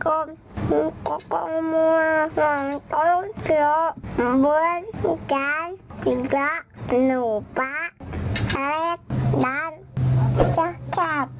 Kakak mau nonton vlog buat dan tidak lupa like dan subscribe.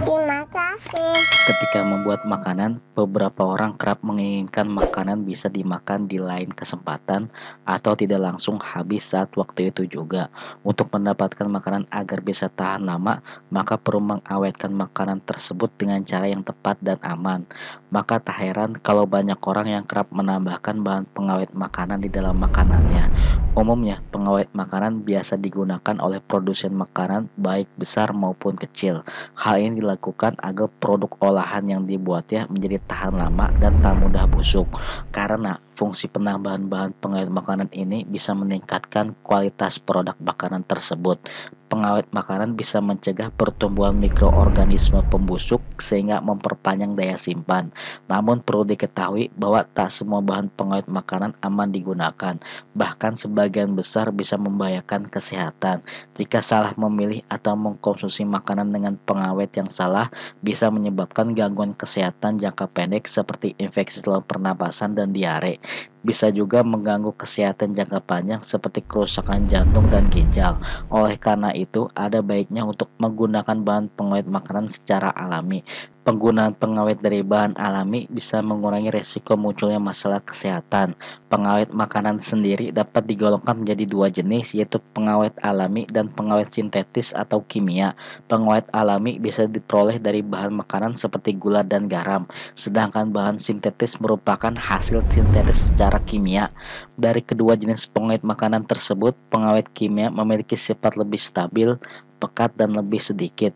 Terima kasih. Ketika membuat makanan, beberapa orang kerap menginginkan makanan bisa dimakan di lain kesempatan atau tidak langsung habis saat waktu itu juga. Untuk mendapatkan makanan agar bisa tahan lama, maka perlu mengawetkan makanan tersebut dengan cara yang tepat dan aman. Maka tak heran kalau banyak orang yang kerap menambahkan bahan pengawet makanan di dalam makanannya. Umumnya, pengawet makanan biasa digunakan oleh produsen makanan baik besar maupun kecil. Hal ini dilakukan agar produk olahan yang dibuatnya menjadi tahan lama dan tak mudah busuk. Karena fungsi penambahan bahan pengawet makanan ini bisa meningkatkan kualitas produk makanan tersebut. Pengawet makanan bisa mencegah pertumbuhan mikroorganisme pembusuk sehingga memperpanjang daya simpan. Namun perlu diketahui bahwa tak semua bahan pengawet makanan aman digunakan. Bahkan sebagian besar bisa membahayakan kesehatan. Jika salah memilih atau mengkonsumsi makanan dengan pengawet yang salah, bisa menyebabkan gangguan kesehatan jangka pendek seperti infeksi saluran pernapasan dan diare. Bisa juga mengganggu kesehatan jangka panjang seperti kerusakan jantung dan ginjal. Oleh karena itu, ada baiknya untuk menggunakan bahan pengawet makanan secara alami. Penggunaan pengawet dari bahan alami bisa mengurangi resiko munculnya masalah kesehatan. Pengawet makanan sendiri dapat digolongkan menjadi dua jenis, yaitu pengawet alami dan pengawet sintetis atau kimia. Pengawet alami bisa diperoleh dari bahan makanan seperti gula dan garam, sedangkan bahan sintetis merupakan hasil sintetis secara kimia. Dari kedua jenis pengawet makanan tersebut, pengawet kimia memiliki sifat lebih stabil, pekat, dan lebih sedikit.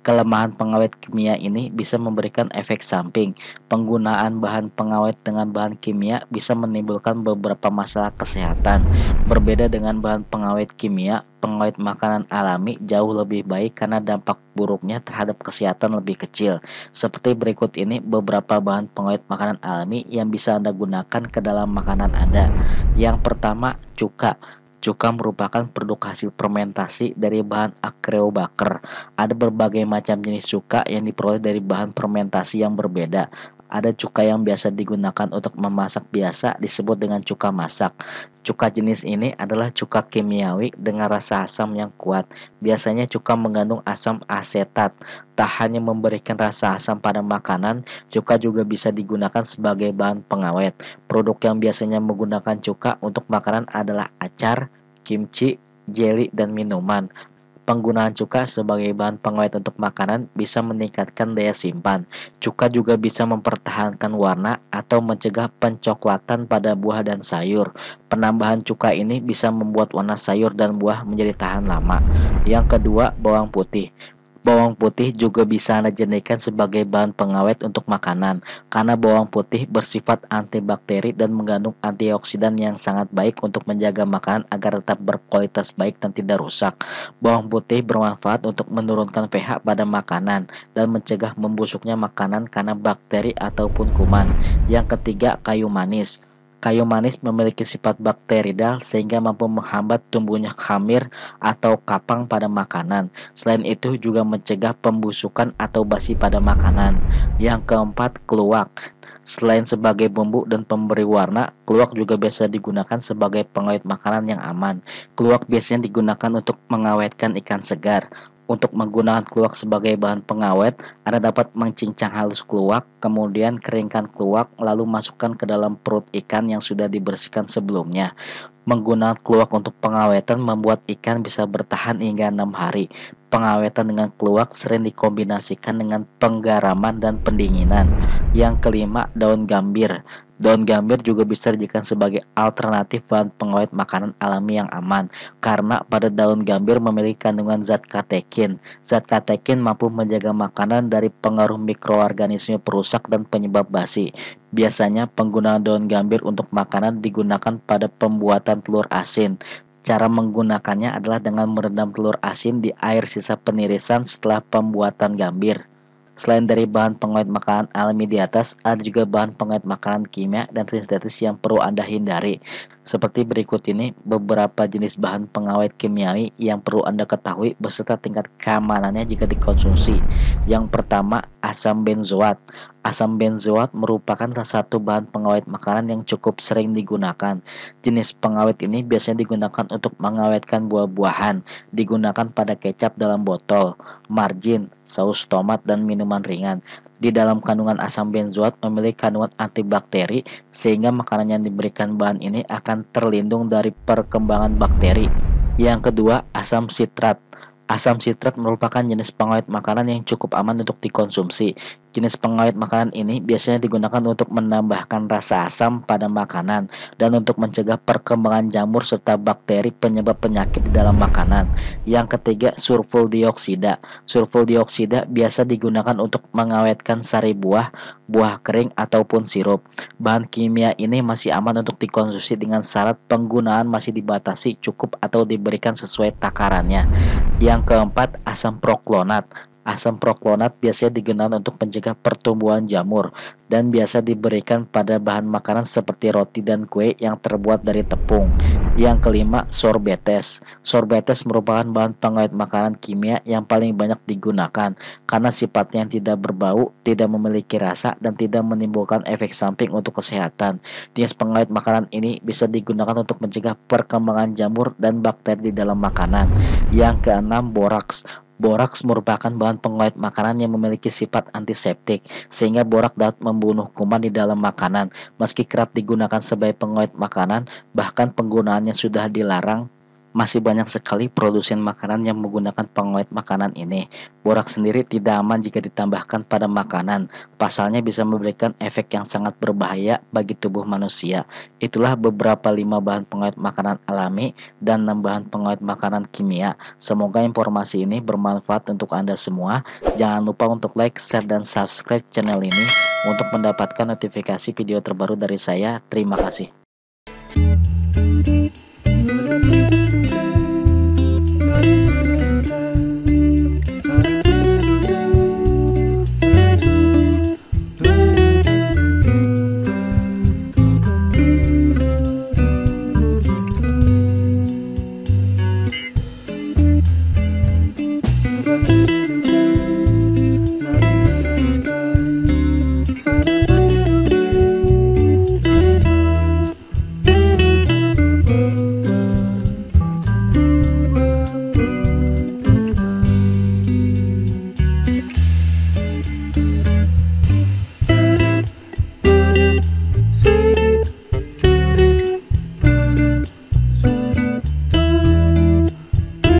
Kelemahan pengawet kimia ini bisa memberikan efek samping. Penggunaan bahan pengawet dengan bahan kimia bisa menimbulkan beberapa masalah kesehatan. Berbeda dengan bahan pengawet kimia, pengawet makanan alami jauh lebih baik karena dampak buruknya terhadap kesehatan lebih kecil. Seperti berikut ini beberapa bahan pengawet makanan alami yang bisa Anda gunakan ke dalam makanan Anda. Yang pertama, cuka. Cuka merupakan produk hasil fermentasi dari bahan Acreobacter. Ada berbagai macam jenis cuka yang diperoleh dari bahan fermentasi yang berbeda. Ada cuka yang biasa digunakan untuk memasak biasa disebut dengan cuka masak. Cuka jenis ini adalah cuka kimiawi dengan rasa asam yang kuat. Biasanya cuka mengandung asam asetat. Tak hanya memberikan rasa asam pada makanan, cuka juga bisa digunakan sebagai bahan pengawet. Produk yang biasanya menggunakan cuka untuk makanan adalah acar, kimchi, jelly, dan minuman. Penggunaan cuka sebagai bahan pengawet untuk makanan bisa meningkatkan daya simpan. Cuka juga bisa mempertahankan warna atau mencegah pencoklatan pada buah dan sayur. Penambahan cuka ini bisa membuat warna sayur dan buah menjadi tahan lama. Yang kedua, bawang putih. Bawang putih juga bisa Anda jadikan sebagai bahan pengawet untuk makanan, karena bawang putih bersifat antibakteri dan mengandung antioksidan yang sangat baik untuk menjaga makanan agar tetap berkualitas baik dan tidak rusak. Bawang putih bermanfaat untuk menurunkan pH pada makanan dan mencegah membusuknya makanan karena bakteri ataupun kuman. Yang ketiga, kayu manis. Kayu manis memiliki sifat bakteridal sehingga mampu menghambat tumbuhnya khamir atau kapang pada makanan. Selain itu juga mencegah pembusukan atau basi pada makanan. Yang keempat, keluak. Selain sebagai bumbu dan pemberi warna, keluak juga biasa digunakan sebagai pengawet makanan yang aman. Keluak biasanya digunakan untuk mengawetkan ikan segar. Untuk menggunakan keluak sebagai bahan pengawet, Anda dapat mencincang halus keluak, kemudian keringkan keluak, lalu masukkan ke dalam perut ikan yang sudah dibersihkan sebelumnya. Menggunakan keluak untuk pengawetan membuat ikan bisa bertahan hingga 6 hari. Pengawetan dengan keluak sering dikombinasikan dengan penggaraman dan pendinginan. Yang kelima, daun gambir. Daun gambir juga bisa dijadikan sebagai alternatif bahan pengawet makanan alami yang aman, karena pada daun gambir memiliki kandungan zat katekin. Zat katekin mampu menjaga makanan dari pengaruh mikroorganisme perusak dan penyebab basi. Biasanya penggunaan daun gambir untuk makanan digunakan pada pembuatan telur asin. Cara menggunakannya adalah dengan merendam telur asin di air sisa penirisan setelah pembuatan gambir. Selain dari bahan pengawet makanan alami di atas, ada juga bahan pengawet makanan kimia dan sintetis yang perlu Anda hindari. Seperti berikut ini beberapa jenis bahan pengawet kimiawi yang perlu Anda ketahui beserta tingkat keamanannya jika dikonsumsi. Yang pertama, asam benzoat. Asam benzoat merupakan salah satu bahan pengawet makanan yang cukup sering digunakan. Jenis pengawet ini biasanya digunakan untuk mengawetkan buah-buahan, digunakan pada kecap dalam botol, margin, saus tomat, dan minuman ringan. Di dalam kandungan asam benzoat memiliki kandungan antibakteri, sehingga makanan yang diberikan bahan ini akan terlindung dari perkembangan bakteri. Yang kedua, asam sitrat. Asam sitrat merupakan jenis pengawet makanan yang cukup aman untuk dikonsumsi. Jenis pengawet makanan ini biasanya digunakan untuk menambahkan rasa asam pada makanan dan untuk mencegah perkembangan jamur serta bakteri penyebab penyakit di dalam makanan. Yang ketiga, sulfur dioksida. Sulfur dioksida biasa digunakan untuk mengawetkan sari buah, buah kering, ataupun sirup. Bahan kimia ini masih aman untuk dikonsumsi dengan syarat penggunaan masih dibatasi, cukup, atau diberikan sesuai takarannya. Yang keempat, asam proklonat. Asam proklonat biasanya digunakan untuk mencegah pertumbuhan jamur dan biasa diberikan pada bahan makanan seperti roti dan kue yang terbuat dari tepung. Yang kelima, sorbetes. Sorbetes merupakan bahan pengawet makanan kimia yang paling banyak digunakan karena sifatnya yang tidak berbau, tidak memiliki rasa, dan tidak menimbulkan efek samping untuk kesehatan. Jenis pengawet makanan ini bisa digunakan untuk mencegah perkembangan jamur dan bakteri di dalam makanan. Yang keenam, boraks. Boraks merupakan bahan pengawet makanan yang memiliki sifat antiseptik, sehingga borak dapat membunuh kuman di dalam makanan. Meski kerap digunakan sebagai pengawet makanan, bahkan penggunaannya sudah dilarang, masih banyak sekali produsen makanan yang menggunakan pengawet makanan ini. Borak sendiri tidak aman jika ditambahkan pada makanan. Pasalnya bisa memberikan efek yang sangat berbahaya bagi tubuh manusia. Itulah beberapa 5 bahan pengawet makanan alami dan 6 bahan pengawet makanan kimia. Semoga informasi ini bermanfaat untuk Anda semua. Jangan lupa untuk like, share, dan subscribe channel ini untuk mendapatkan notifikasi video terbaru dari saya. Terima kasih.